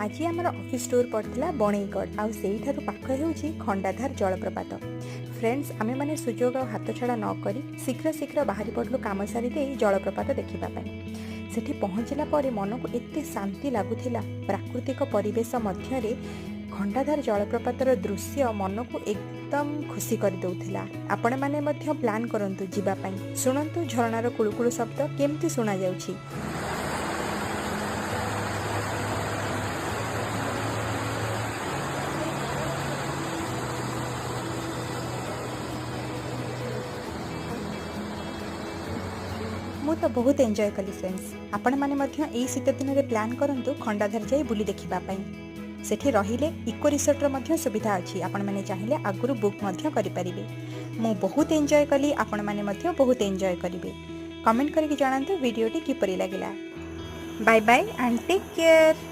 आज आमर office tour पड़ता बणईगढ़ आउ से पाख होउछि खंडाधार जलप्रपात। फ्रेंड्स आमे माने सुजोग और हाथ छड़ा नक शीघ्र शीघ्र बाहरी पड़लु काम सारी दे जलप्रपात देखा। सेठी पहुँचला पर मन को एते शांति लगुला। प्राकृतिक परिवेश मध्य खंडाधार जलप्रपातर दृश्य मन को एकदम खुशी कर दउथिला। आपण माने मध्य प्लान करंतु जीवा पई। सुनंतु झरणार कुळुकुळु शब्द केमती सुना जाउछि। मु तो बहुत एंजॉय कली फ्रेंड्स। आपण माने मध्य एई शीत दिन रे प्लान करंतु खंडाधार जाई बुली देखिबा पई। सेठी रहिले इको रिसोर्ट रो मध्य सुविधा अछि। आपण माने चाहिले आगुरु बुक मध्य करि परिबे। मु बहुत एंजॉय कली, आपण माने मध्य बहुत एंजॉय करिवे। कमेंट करके जणांतु वीडियोटी किपरि लागिला। Bye bye and take care.